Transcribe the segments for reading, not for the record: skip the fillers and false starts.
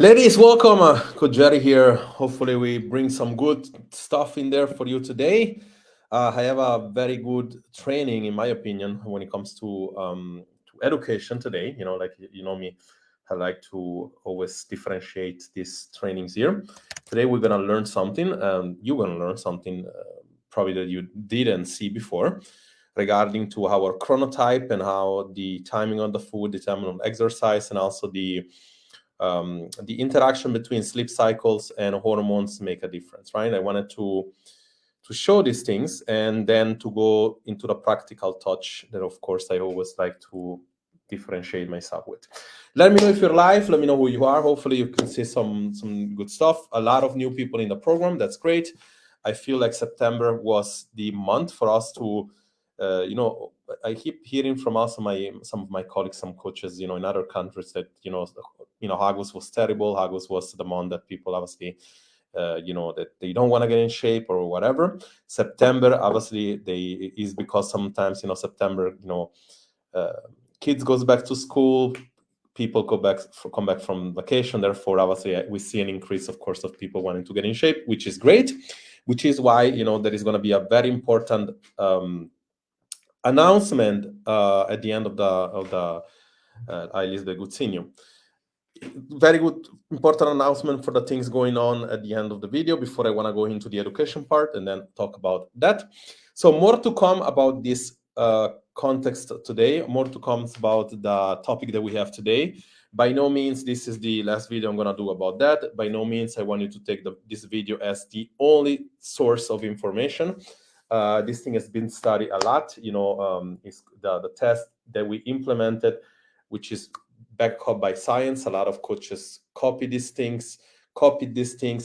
Ladies, welcome. Coach Jerry here. Hopefully, we bring some good stuff in there for you today. I have a very good training, in my opinion, when it comes to education today. Like you know me, I like to always differentiate these trainings here. Today, we're gonna learn something. You're gonna learn something probably that you didn't see before, regarding to our chronotype and how the timing on the food, the timing on exercise, and also the interaction between sleep cycles and hormones make a difference, right? I wanted to show these things and then to go into the practical touch that, of course, I always like to differentiate myself with. Let me know if you're live. Let me know who you are. Hopefully, you can see some good stuff. A lot of new people in the program. That's great. I feel like September was the month for us to, I keep hearing from also some of my colleagues, some coaches, in other countries that August was terrible. August was the month that people obviously, that they don't want to get in shape or whatever. September, obviously, is because sometimes September, kids goes back to school, people come back from vacation. Therefore, obviously, we see an increase, of course, of people wanting to get in shape, which is great. Which is why there is going to be a very important announcement at the end of the I list the good senior. Very good, important announcement for the things going on at the end of the video before I want to go into the education part and then talk about that. So more to come about this context today, more to come about the topic that we have today. By no means this is the last video I'm going to do about that. By no means I want you to take this video as the only source of information. This thing has been studied a lot. It's the test that we implemented, which is backed up by science. A lot of coaches copied these things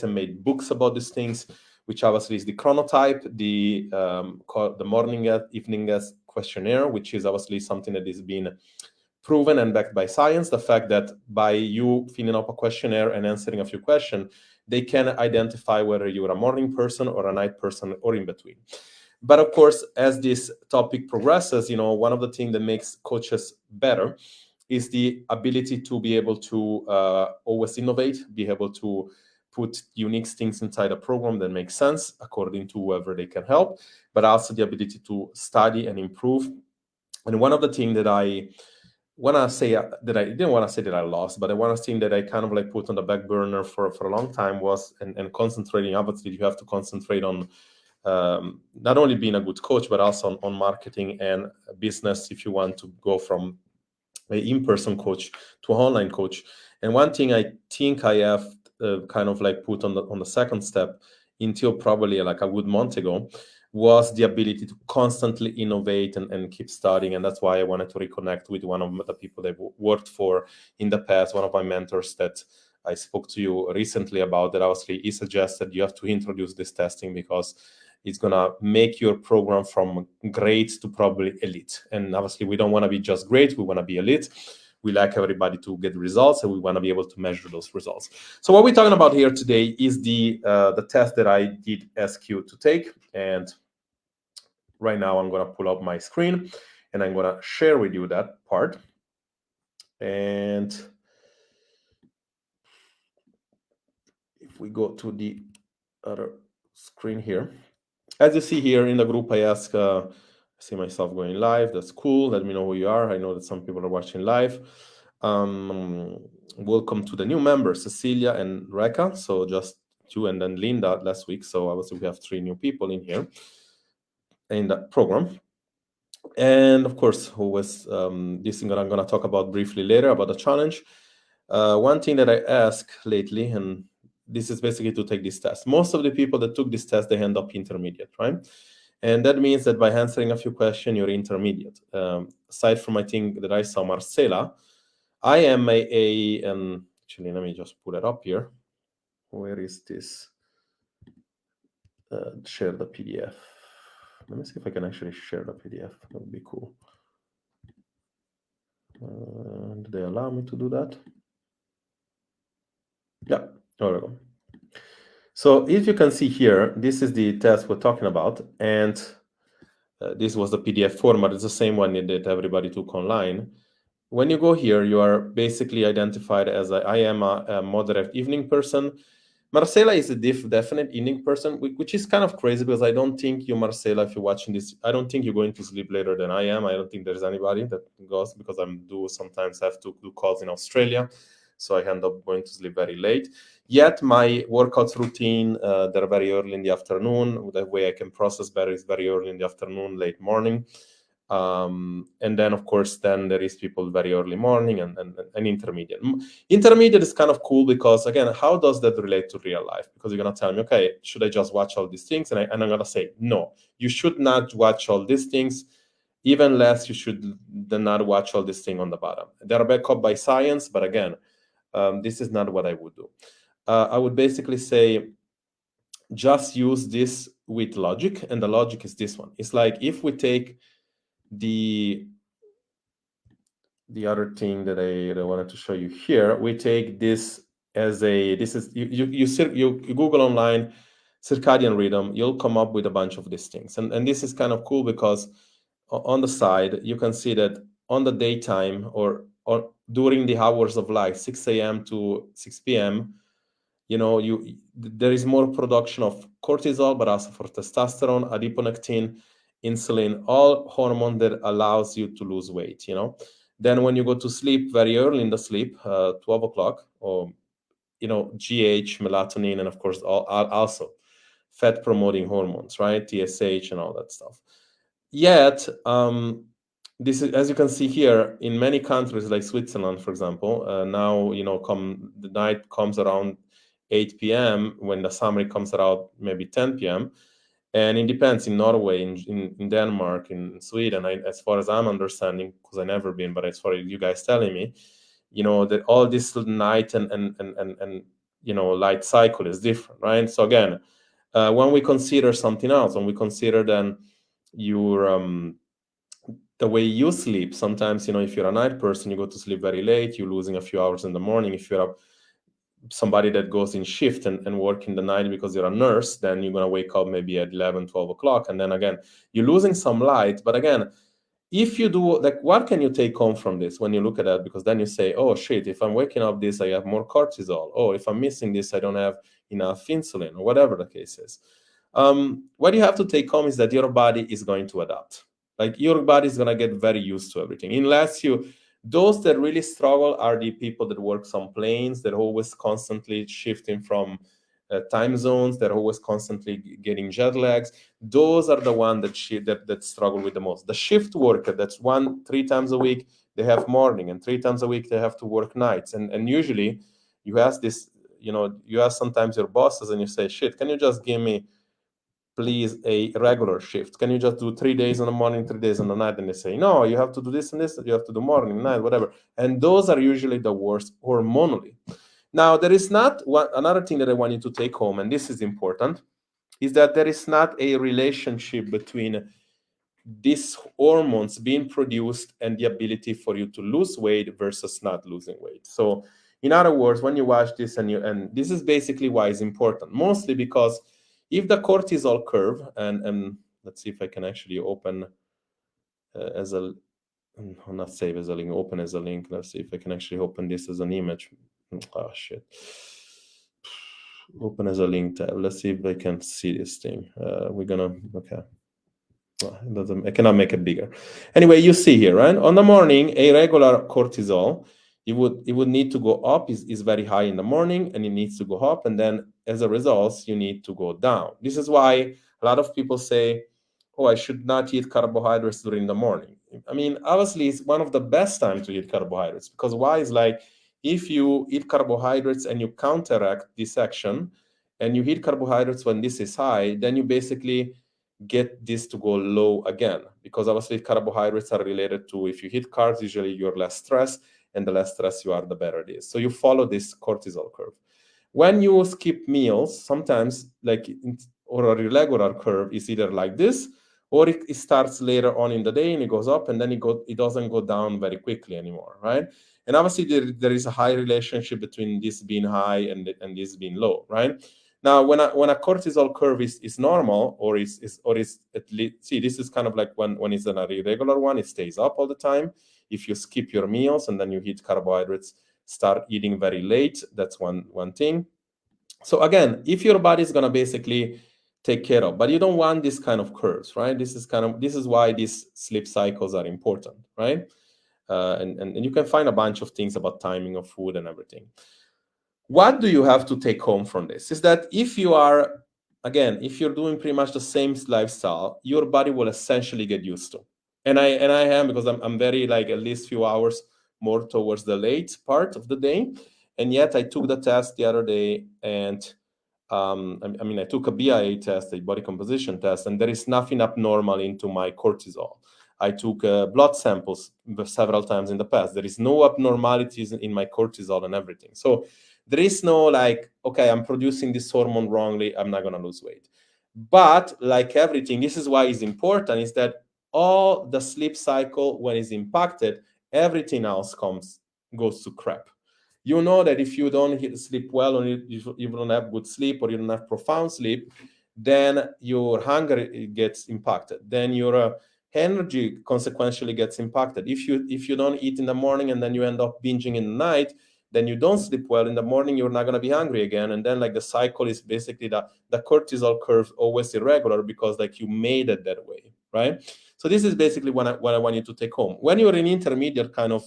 and made books about these things, which obviously is the chronotype, the Morningness-Eveningness Questionnaire, which is obviously something that is being proven and backed by science. The fact that by you filling up a questionnaire and answering a few questions, they can identify whether you're a morning person or a night person or in between. But of course, as this topic progresses, one of the things that makes coaches better is the ability to be able to always innovate, be able to put unique things inside a program that makes sense according to whoever they can help, but also the ability to study and improve. And one of the things that I want to say that I didn't want to say that I lost, but one of the things that I kind of like put on the back burner for a long time was, and concentrating, obviously you have to concentrate on not only being a good coach, but also on marketing and business if you want to go from an in-person coach to an online coach. And one thing I think I have kind of like put on the second step until probably like a good month ago was the ability to constantly innovate and keep studying. And that's why I wanted to reconnect with one of the people that I've worked for in the past, one of my mentors that I spoke to you recently about, that obviously he suggested you have to introduce this testing because it's going to make your program from great to probably elite. And obviously, we don't want to be just great. We want to be elite. We like everybody to get results, and we want to be able to measure those results. So what we're talking about here today is the test that I did ask you to take. And right now, I'm going to pull up my screen, and I'm going to share with you that part. And if we go to the other screen here, as you see here in the group, I ask, I see myself going live. That's cool. Let me know who you are. I know that some people are watching live. Welcome to the new members, Cecilia and Reka. So just you and then Linda last week. So obviously we have 3 new people in here in that program. And of course, who was this thing that I'm going to talk about briefly later about the challenge. One thing that I ask lately, and this is basically to take this test. Most of the people that took this test, they end up intermediate, right? And that means that by answering a few questions, you're intermediate. Aside from, I think that I saw Marcela, I am actually, let me just pull it up here. Where is this? Share the PDF. Let me see if I can actually share the PDF. That would be cool. Do they allow me to do that? Yeah, there we go. So if you can see here, this is the test we're talking about, and this was the PDF format. It's the same one that everybody took online. when you go here, you are basically identified as I am a moderate evening person. Marcela is a definite evening person, which is kind of crazy because I don't think you, Marcela, if you're watching this, I don't think you're going to sleep later than I am. I don't think there's anybody that goes, because sometimes have to do calls in Australia. So I end up going to sleep very late. Yet my workouts routine, they're very early in the afternoon. The way I can process better is very early in the afternoon, late morning. And then, of course, then there is people very early morning and intermediate. Intermediate is kind of cool because, again, how does that relate to real life? Because you're going to tell me, okay, should I just watch all these things? And I'm going to say, no, you should not watch all these things. Even less, you should not watch all these things on the bottom. They're backed up by science, but again, this is not what I would do. I would basically say, just use this with logic, and the logic is this one. It's like if we take the other thing that I wanted to show you here, we take this as you Google online circadian rhythm, you'll come up with a bunch of these things. And this is kind of cool because on the side, you can see that on the daytime or during the hours of light, 6 a.m. to 6 p.m., there is more production of cortisol, but also for testosterone, adiponectin, insulin, all hormone that allows you to lose weight, Then when you go to sleep very early in the sleep, 12 o'clock, or, GH, melatonin, and of course, also fat-promoting hormones, right? TSH and all that stuff. Yet, this is, as you can see here, in many countries like Switzerland, for example, now, the night comes around 8 p.m. when the summary comes around maybe 10 p.m. And it depends in Norway, in Denmark, in Sweden, as far as I'm understanding, because I've never been, but as far as you guys telling me, that all this night and light cycle is different, right? So again, when we consider something else, when we consider then your the way you sleep, sometimes, if you're a night person, you go to sleep very late, you're losing a few hours in the morning. If you're somebody that goes in shift and work in the night because you're a nurse, then you're going to wake up maybe at 11, 12 o'clock. And then again, you're losing some light. But again, if you do, like, what can you take home from this when you look at that? Because then you say, oh, shit, if I'm waking up this, I have more cortisol. Oh, if I'm missing this, I don't have enough insulin, or whatever the case is. What you have to take home is that your body is going to adapt. Like, your body is going to get very used to everything. Those that really struggle are the people that work on planes, that are always constantly shifting from time zones, that are always constantly getting jet lags. Those are the ones that struggle with the most. The shift worker, that's 3 times a week, they have morning, and 3 times a week they have to work nights. And usually you ask this, you ask sometimes your bosses and you say, shit, can you just give me, please, a regular shift? Can you just do 3 days in the morning, 3 days in the night? And they say, no, you have to do this and this, you have to do morning, night, whatever. And those are usually the worst hormonally. Now, there is not another thing that I want you to take home, and this is important, is that there is not a relationship between these hormones being produced and the ability for you to lose weight versus not losing weight. So in other words, when you watch this and this is basically why it's important, mostly because if the cortisol curve, and let's see if I can actually open not save as a link, open as a link. Let's see if I can actually open this as an image. Oh, shit. Open as a link tab. Let's see if I can see this thing. Okay. Well, I cannot make it bigger. Anyway, you see here, right? On the morning, a regular cortisol, it would need to go up, is very high in the morning, and it needs to go up, and then as a result, you need to go down. This is why a lot of people say, oh, I should not eat carbohydrates during the morning. I mean, obviously, it's one of the best times to eat carbohydrates, because why is like, if you eat carbohydrates and you counteract this action, and you eat carbohydrates when this is high, then you basically get this to go low again, because obviously carbohydrates are related to, if you hit carbs, usually you're less stressed, and the less stress you are, the better it is. So you follow this cortisol curve. When you skip meals, sometimes or a regular curve is either like this, or it starts later on in the day and it goes up, and then it doesn't go down very quickly anymore, right? And obviously there is a high relationship between this being high and this being low, right? Now, when a cortisol curve is normal, or is at least, see, this is kind of like when it's an irregular one, it stays up all the time. If you skip your meals and then you eat carbohydrates, start eating very late. That's one thing. So again, if your body is going to basically take care of, but you don't want this kind of curves, right? This is why these sleep cycles are important, right? And you can find a bunch of things about timing of food and everything. What do you have to take home from this is that if you're doing pretty much the same lifestyle, your body will essentially get used to. And I am, because I'm very, like, at least few hours more towards the late part of the day. And yet I took the test the other day, and I took a BIA test, a body composition test, and there is nothing abnormal into my cortisol. I took blood samples several times in the past. There is no abnormalities in my cortisol and everything. So there is no, like, okay, I'm producing this hormone wrongly, I'm not going to lose weight. But like everything, this is why it's important, is that all the sleep cycle, when it's impacted, everything else goes to crap. You know that if you don't sleep well, or you don't have good sleep, or you don't have profound sleep, then your hunger gets impacted. Then your energy consequentially gets impacted. If you don't eat in the morning and then you end up binging in the night, then you don't sleep well in the morning, you're not going to be hungry again. And then, like, the cycle is basically the cortisol curve always irregular, because, like, you made it that way, right? So this is basically what I want you to take home. When you're in intermediate kind of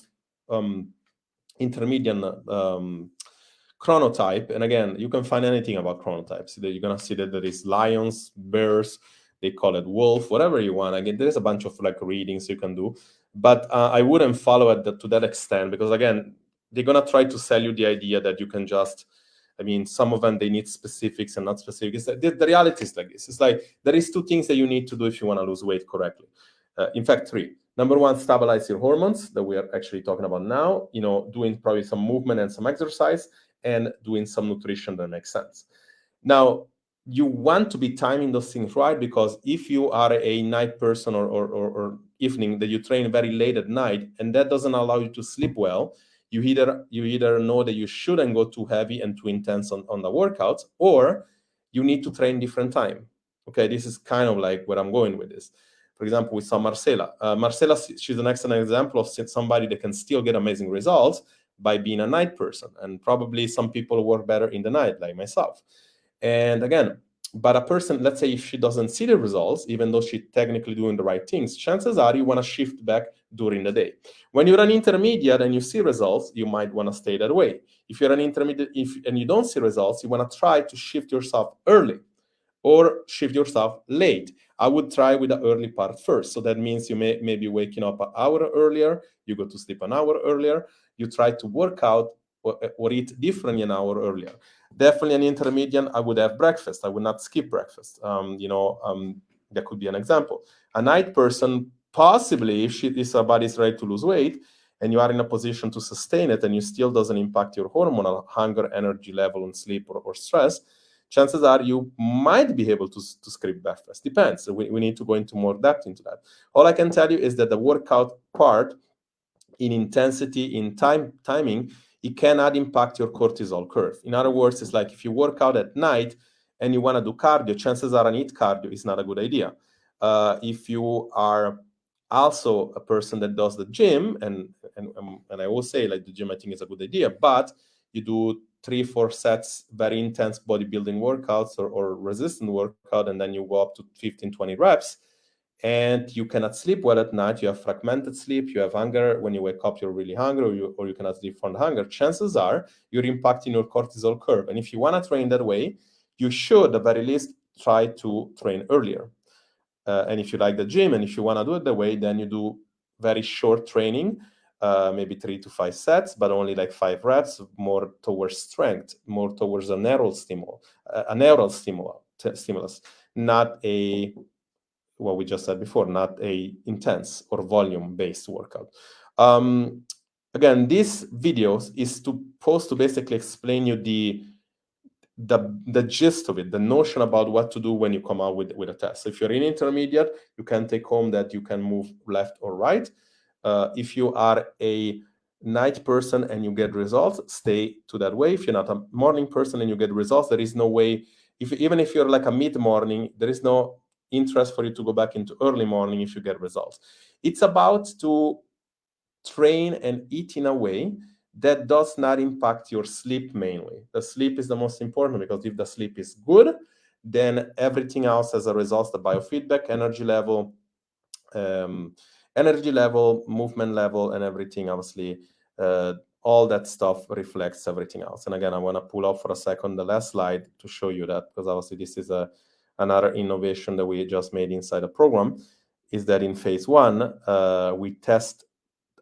chronotype, and again, you can find anything about chronotypes. You're going to see that there is lions, bears, they call it wolf, whatever you want. Again, there's a bunch of, like, readings you can do, but I wouldn't follow it to that extent, because again, they're going to try to sell you the idea that you can just, some of them, they need specifics and not specifics. The reality is like this. It's like there is two things that you need to do if you want to lose weight correctly. In fact, three. Number one, stabilize your hormones that we are actually talking about now, doing probably some movement and some exercise, and doing some nutrition that makes sense. Now, you want to be timing those things right, because if you are a night person or evening, that you train very late at night, and that doesn't allow you to sleep well, you either know that you shouldn't go too heavy and too intense on the workouts, or you need to train different time. Okay, this is kind of like where I'm going with this. For example, we saw Marcela. Marcela, she's an excellent example of somebody that can still get amazing results by being a night person. And probably some people work better in the night, like myself. And again, but a person, let's say if she doesn't see the results, even though she's technically doing the right things, chances are you want to shift back during the day. When you're an intermediate and you see results, you might want to stay that way. If you're an intermediate and you don't see results, you want to try to shift yourself early or shift yourself late. I would try with the early part first. So that means you may be waking up an hour earlier, you go to sleep an hour earlier, you try to work out or eat differently an hour earlier. Definitely an intermediate, I would have breakfast. I would not skip breakfast. That could be an example. A night person, possibly, if her body is ready to lose weight, and you are in a position to sustain it, and you still doesn't impact your hormonal hunger, energy level, and sleep or stress, chances are you might be able to skip breakfast. Depends. We need to go into more depth into that. All I can tell you is that the workout part, in intensity, in timing, it cannot impact your cortisol curve. In other words, it's like if you work out at night and you want to do cardio, chances are an eat cardio is not a good idea. If you are also a person that does the gym, and I will say, like, the gym I think is a good idea, but you do 3-4 sets, very intense bodybuilding workouts or resistant workout, and then you go up to 15-20 reps, and you cannot sleep well at night, you have fragmented sleep, you have hunger, when you wake up you're really hungry, or you cannot sleep from hunger, chances are you're impacting your cortisol curve. And if you want to train that way, you should at the very least try to train earlier. And if you like the gym and if you want to do it that way, then you do very short training, maybe 3 to 5 sets, but only like 5 reps, more towards strength, more towards a neural stimulus, not a, what we just said before, not a intense or volume-based workout. Again, this video is supposed to basically explain you the gist of it, the notion about what to do when you come out with a test. So if you're in intermediate, you can take home that you can move left or right. If you are a night person and you get results, stay to that way. If you're not a morning person and you get results, there is no way, even if you're like a mid-morning, there is no interest for you to go back into early morning if you get results. It's about to train and eat in a way that does not impact your sleep mainly. The sleep is the most important, because if the sleep is good, then everything else as a result, the biofeedback, energy level, movement level, and everything, obviously, all that stuff reflects everything else. And again, I want to pull up for a second the last slide to show you that, because obviously this is another innovation that we just made inside the program, is that in phase 1, we test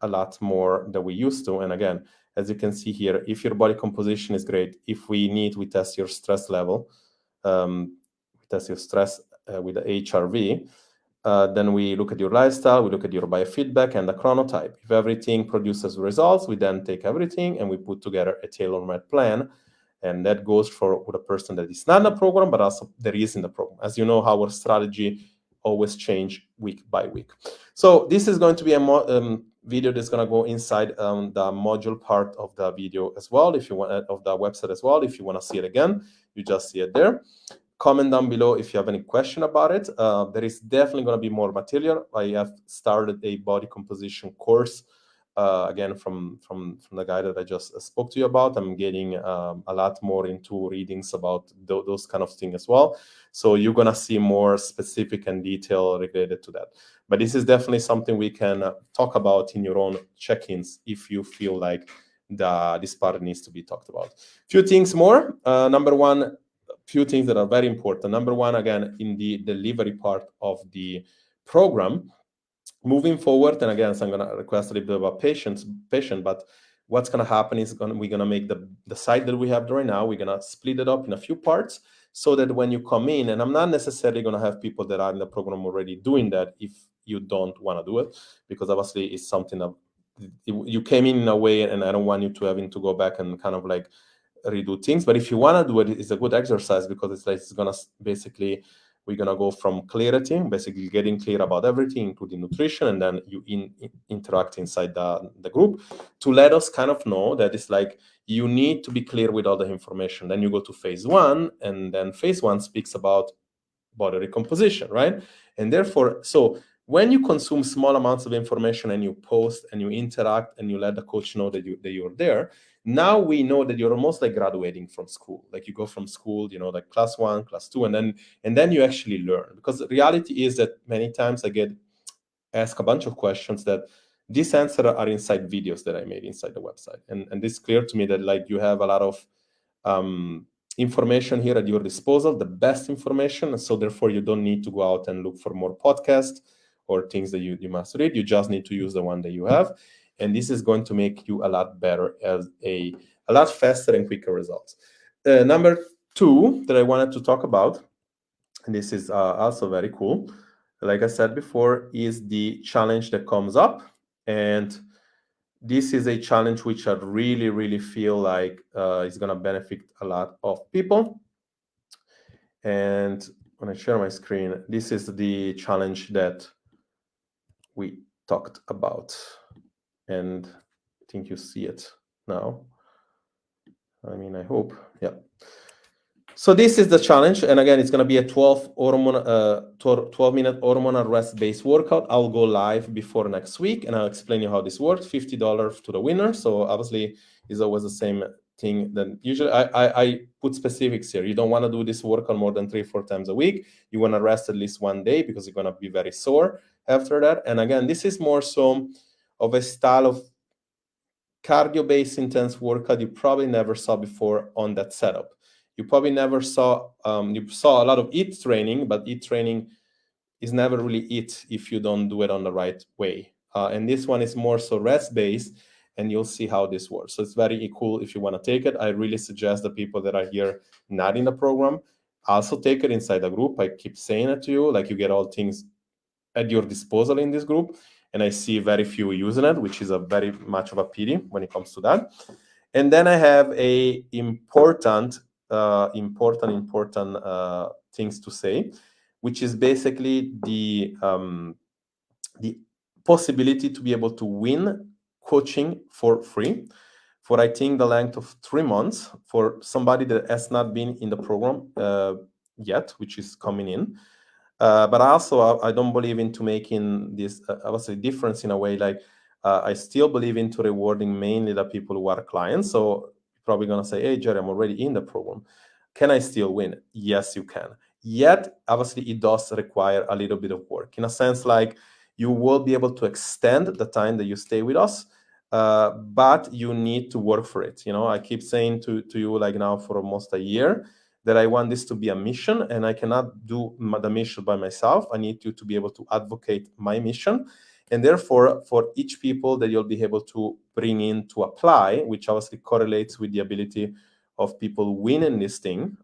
a lot more than we used to. And again, as you can see here, if your body composition is great, if we need, we test your stress level. We test your stress with the HRV. Then we look at your lifestyle, we look at your biofeedback and the chronotype. If everything produces results, we then take everything and we put together a tailor-made plan. And that goes for the person that is not in the program, but also that is in the program. As you know, our strategy always change week by week. So this is going to be a video that's going to go inside the module part of the video as well, if you want, of the website as well. If you want to see it again, you just see it there. Comment down below if you have any question about it. There is definitely going to be more material. I have started a body composition course, again, from the guy that I just spoke to you about. I'm getting a lot more into readings about those kind of things as well. So you're going to see more specific and detail related to that. But this is definitely something we can talk about in your own check-ins if you feel like this part needs to be talked about. Few things more. Number one, few things that are very important. Number one, again, in the delivery part of the program, moving forward, and again, so I'm going to request a little bit about patience, but what's going to happen is we're going to make the site that we have right now, we're going to split it up in a few parts, so that when you come in, and I'm not necessarily going to have people that are in the program already doing that if you don't want to do it, because obviously it's something that you came in a way, and I don't want you to having to go back and kind of like redo things. But if you want to do it, it's a good exercise, because it's going to basically, we're going to go from clarity, basically getting clear about everything, including nutrition, and then you interact inside the group to let us kind of know that it's like you need to be clear with all the information. Then you go to phase 1, and then phase 1 speaks about body recomposition, right? And therefore, so when you consume small amounts of information and you post and you interact and you let the coach know that you're there, now we know that you're almost like graduating from school. Like you go from school, like class 1, class 2, and then you actually learn. Because the reality is that many times I get asked a bunch of questions that these answers are inside videos that I made inside the website. And it's clear to me that like you have a lot of information here at your disposal, the best information. And so therefore you don't need to go out and look for more podcasts or things that you must read. You just need to use the one that you have. And this is going to make you a lot better, as a lot faster and quicker results. Number 2 that I wanted to talk about, and this is also very cool, like I said before, is the challenge that comes up. And this is a challenge which I really, really feel like is going to benefit a lot of people. And when I share my screen, this is the challenge that we talked about. And I think you see it now. I mean, I hope. Yeah. So this is the challenge. And again, it's going to be a 12-minute hormonal rest-based workout. I'll go live before next week, and I'll explain you how this works. $50 to the winner. So obviously, it's always the same thing. Then usually I put specifics here. You don't want to do this workout more than 3-4 times a week. You want to rest at least one day, because you're going to be very sore after that. And again, this is more so of a style of cardio-based intense workout you probably never saw before on that setup. You probably never saw, you saw a lot of HIIT training, but HIIT training is never really HIIT if you don't do it on the right way. And this one is more so rest-based, and you'll see how this works. So it's very cool if you want to take it. I really suggest the people that are here not in the program also take it inside the group. I keep saying it to you, like you get all things at your disposal in this group. And I see very few using it, which is a very much of a pity when it comes to that. And then I have a important things to say, which is basically the possibility to be able to win coaching for free for, I think, the length of 3 months for somebody that has not been in the program yet, which is coming in. But also, I don't believe into making this obviously difference in a way like I still believe into rewarding mainly the people who are clients. So you're probably going to say, hey, Jerry, I'm already in the program. Can I still win? Yes, you can. Yet, obviously, it does require a little bit of work. In a sense, like you will be able to extend the time that you stay with us, but you need to work for it. I keep saying to you, like now for almost a year, that I want this to be a mission, and I cannot do the mission by myself. I need you to be able to advocate my mission. And therefore, for each people that you'll be able to bring in to apply, which obviously correlates with the ability of people winning this thing,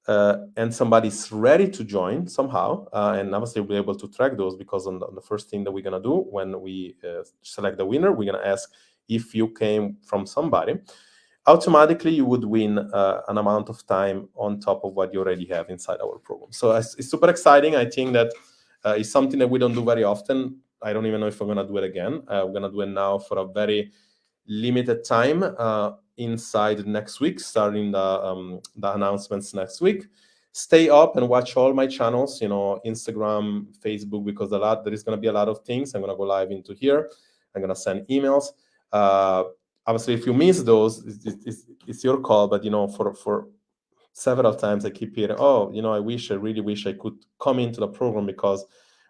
and somebody's ready to join somehow, and obviously we'll be able to track those, because on the first thing that we're going to do when we select the winner, we're going to ask if you came from somebody. Automatically you would win an amount of time on top of what you already have inside our program. So it's super exciting. I think that it's something that we don't do very often. I don't even know if we're going to do it again. We're going to do it now for a very limited time inside next week, starting the announcements next week. Stay up and watch all my channels, Instagram, Facebook, because there is going to be a lot of things. I'm going to go live into here. I'm going to send emails. Obviously, if you miss those, it's your call. But for several times I keep hearing, I really wish I could come into the program, because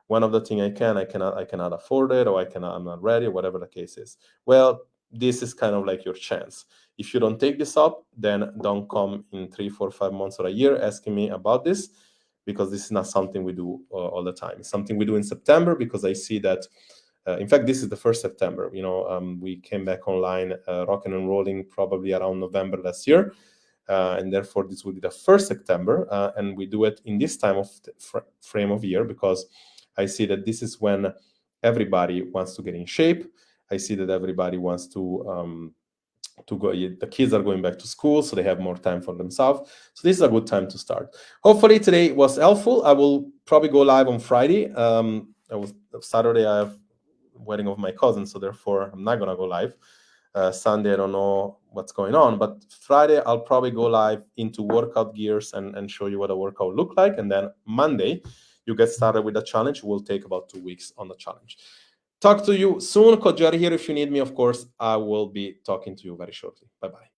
one of the things I cannot afford it, or I'm not ready, or whatever the case is. Well, this is kind of like your chance. If you don't take this up, then don't come in 3, 4, 5 months or a year asking me about this, because this is not something we do all the time. It's something we do in September, because I see that, in fact, this is the first September. We came back online, rocking and rolling, probably around November last year. And therefore, this will be the first September. And we do it in this time of frame of year, because I see that this is when everybody wants to get in shape. I see that everybody wants to go. The kids are going back to school, so they have more time for themselves. So this is a good time to start. Hopefully today was helpful. I will probably go live on Friday. Saturday I have wedding of my cousin, so therefore I'm not gonna go live. Sunday I don't know what's going on, but Friday I'll probably go live into workout gears and show you what a workout look like. And then Monday you get started with the challenge. It will take about 2 weeks on the challenge. Talk to you soon. Coach Jerry here. If you need me, of course, I will be talking to you very shortly. Bye-bye.